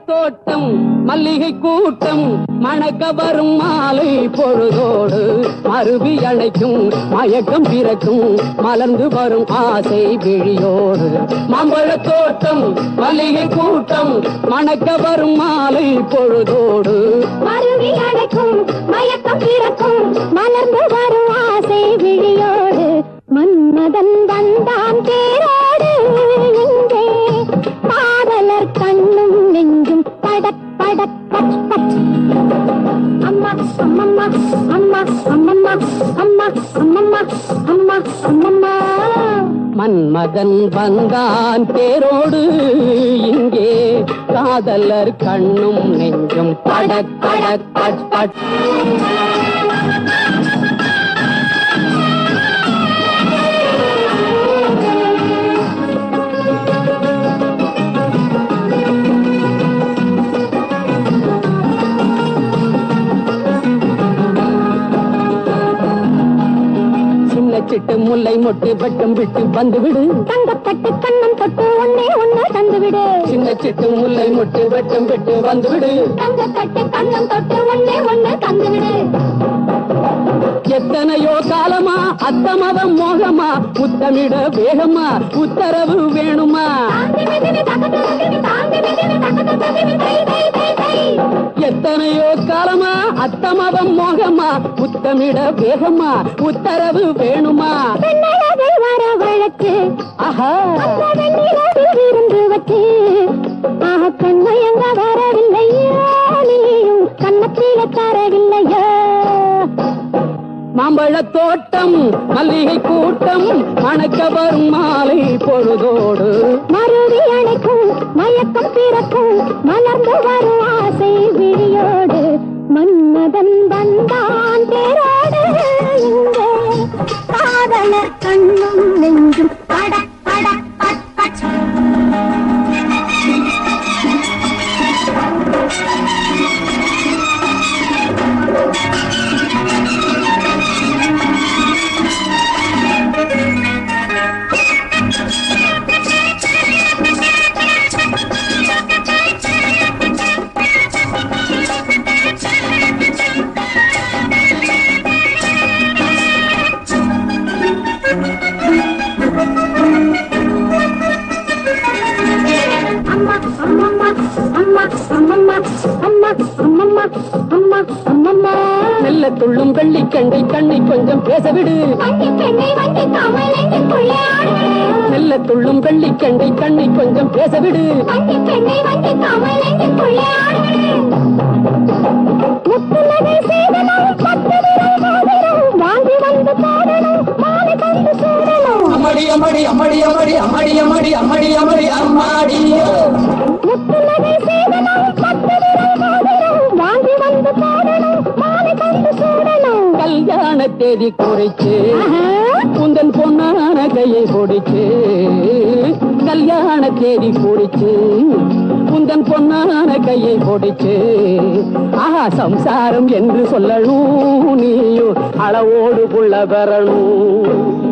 தோட்டம் மல்லிகை கூட்டம் மணக்க வரும் மாலை பொழுதோடு மருவி அணைக்கும் மயக்கம் பிறக்கும் மலர்ந்து வரும் ஆசை விழியோடு. மாம்பழ தோட்டம் மல்லிகை கூட்டம் மணக்க வரும் மாலை பொழுதோடு மருவி அணைக்கும் மயக்கம் பிறக்கும் மலர்ந்து வரும் ஆசை விழியோடு. மன்மதன் வந்தான் தேரோடு இங்கே காதலர் கண்ணும் நெஞ்சும் படக் படக் பட் பட். அம்மா அம்மம்மா அம்மா அம்மம்மா அம்மா அம்மம்மா அம்மா அம்மம்மா. மன்மதன் வந்தான் தேரோடு இங்கே காதலர் கண்ணும் நெஞ்சும் படக் படக் பட் பட். சிட்டு முல்லை மொட்டு வட்டம் விட்டு வந்துவிடு தங்கப்பட்டு கண்ணம் தொட்டு ஒன்னே ஒன்னு தந்துவிடு. சின்ன சிட்டு முல்லை மொட்டு வட்டம் விட்டு வந்துவிடு தங்கப்பட்டு கண்ணம் தொட்டு ஒன்னே ஒன்னு தந்துவிடு. எத்தனையோ காலமா அத்தமவம் மோகமா முத்தமிட வேகமா உத்தரவு வேணுமா. எத்தனையோ காலமா அத்தமவம் மோகமா முத்தமிட வேகமா உத்தரவு வேணுமா. வர வழக்கு ஆஹா இருந்து வச்சு ஆஹா கண்மயங்க வரவில்லையோ நீயும் கண்ணத்தில தரவில்லையோ. மாம்பழ தோட்டம் மல்லிகை கூட்டம் மணக்க வரும் மாலை பொழுதோடு மருவி அணைக்கும் மயக்கம் பிறக்கும் மலர்ந்து வரும் ஆசை விழியோடு. மன்மதன் வந்தான் தேரோடு இங்கே காதலர் கண்ணும் நெஞ்சும் படக் படக் பட் பட். மெல்ல துள்ளும் வெள்ளி கண்டை கண்ணை கொஞ்சம் பேசவிடு. மெல்ல துள்ளும் வெள்ளி கண்டை கண்ணை கொஞ்சம் பேசவிடு. வாங்கி வந்து போடணும் மாலை கண்டு சூடணும். அம்மாடி அம்மாடி அம்மாடி அம்மாடி அம்மாடி அம்மாடி அம்மாடி அம்மாடி அம்மாடியோ. முத்துலகை சேதனம் பத்து விரல் வாங்கி வந்து போடணும் மாலை கண்டு சூடணும். கல்யாண தேதி குறிச்சு உந்தன் பொன்னான கையை பொடிச்சு கல்யாண தேதி குறிச்சு உந்தன் பொன்னான கையை பொடிச்சு ஆஹா சம்சாரம் என்று சொல்லணும் நீயும் அளவோடு புள்ள பெறணும்.